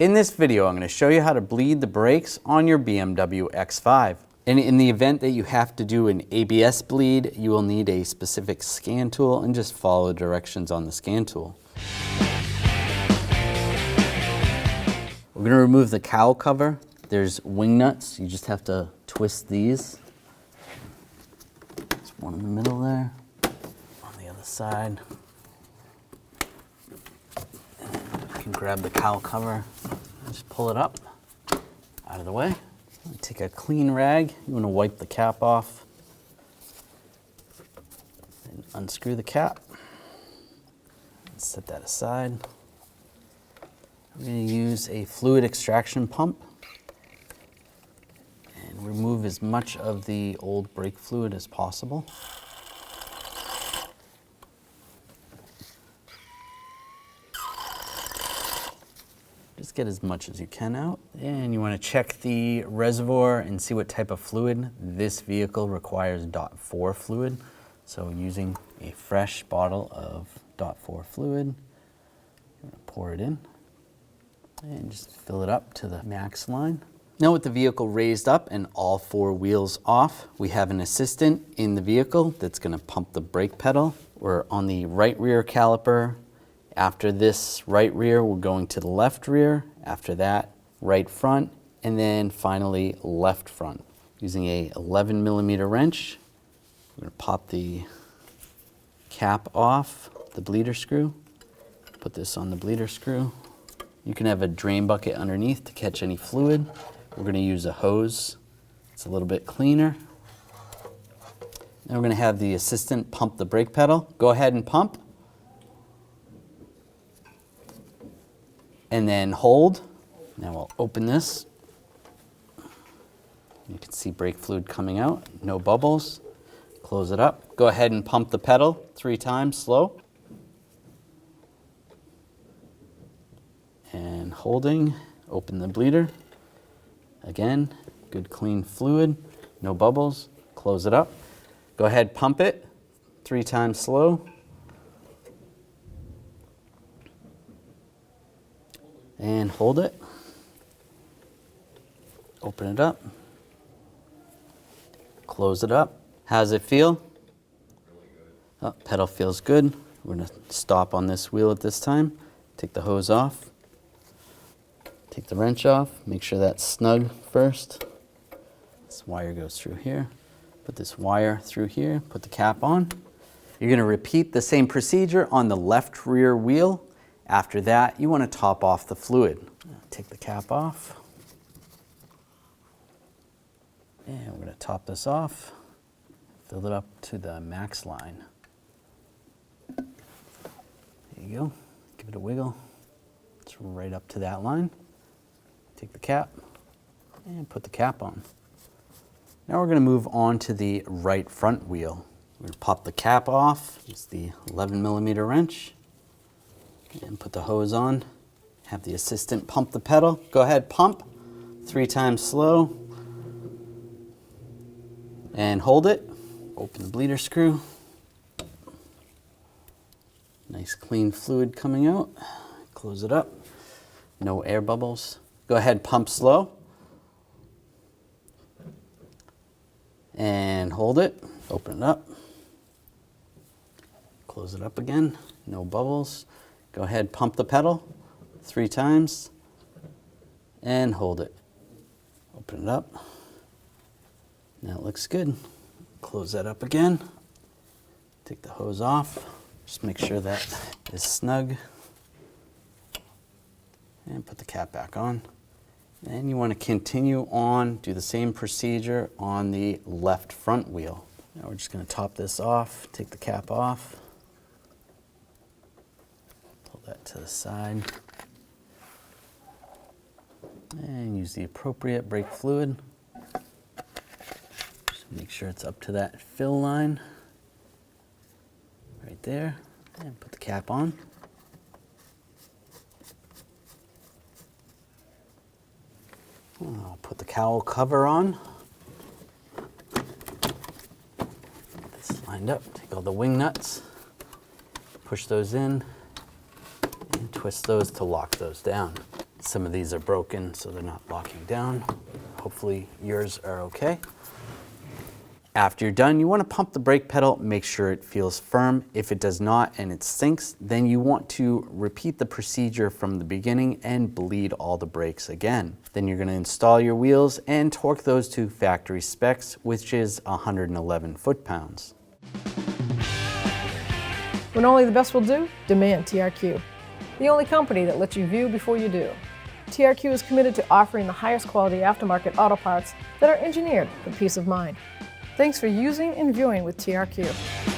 In this video, I'm going to show you how to bleed the brakes on your BMW X5. And in the event that you have to do an ABS bleed, you will need a specific scan tool and just follow directions on the scan tool. We're going to remove the cowl cover. There's wing nuts. You just have to twist these. There's one in the middle there. On the other side. And you can grab the cowl cover and just pull it up out of the way. Take a clean rag. You want to wipe the cap off. And unscrew the cap. And set that aside. I'm going to use a fluid extraction pump and remove as much of the old brake fluid as possible. Just get as much as you can out. And you want to check the reservoir and see what type of fluid. This vehicle requires .4 fluid. So using a fresh bottle of .4 fluid, you're going to pour it in. And just fill it up to the max line. Now with the vehicle raised up and all four wheels off, we have an assistant in the vehicle that's going to pump the brake pedal. We're on the right rear caliper. After this right rear, we're going to the left rear. After that, right front, and then finally left front. Using a 11mm wrench, we're going to pop the cap off the bleeder screw. Put this on the bleeder screw. You can have a drain bucket underneath to catch any fluid. We're going to use a hose. It's a little bit cleaner. Then we're going to have the assistant pump the brake pedal. Go ahead and pump. And then hold. Now we'll open this. You can see brake fluid coming out. No bubbles. Close it up. Go ahead and pump the pedal 3 times slow. And holding, open the bleeder. Again, good clean fluid, no bubbles. Close it up. Go ahead, pump it 3 times slow. And hold it. Open it up. Close it up. How does it feel? Really good. Oh, pedal feels good. We're going to stop on this wheel at this time. Take the hose off. Take the wrench off, make sure that's snug first. This wire goes through here. Put this wire through here, put the cap on. You're going to repeat the same procedure on the left rear wheel. After that, you want to top off the fluid. Take the cap off. And we're going to top this off. Fill it up to the max line. There you go. Give it a wiggle. It's right up to that line. Take the cap and put the cap on. Now we're going to move on to the right front wheel. We're going to pop the cap off. Use the 11mm wrench and put the hose on. Have the assistant pump the pedal. Go ahead, pump 3 times slow and hold it. Open the bleeder screw. Nice clean fluid coming out. Close it up. No air bubbles. Go ahead, pump slow. And hold it. Open it up. Close it up again. No bubbles. Go ahead, pump the pedal 3 times. And hold it. Open it up. Now it looks good. Close that up again. Take the hose off. Just make sure that is snug. And put the cap back on. And you want to continue on, do the same procedure on the left front wheel. Now we're just going to top this off, take the cap off. Pull that to the side. And use the appropriate brake fluid. Just make sure it's up to that fill line. Right there. And put the cap on. I'll put the cowl cover on. Get this lined up. Take all the wing nuts, push those in, and twist those to lock those down. Some of these are broken, so they're not locking down. Hopefully yours are okay. After you're done, you want to pump the brake pedal, make sure it feels firm. If it does not and it sinks, then you want to repeat the procedure from the beginning and bleed all the brakes again. Then you're going to install your wheels and torque those to factory specs, which is 111 foot-pounds. When only the best will do, demand TRQ. The only company that lets you view before you do. TRQ is committed to offering the highest quality aftermarket auto parts that are engineered for peace of mind. Thanks for using and viewing with TRQ.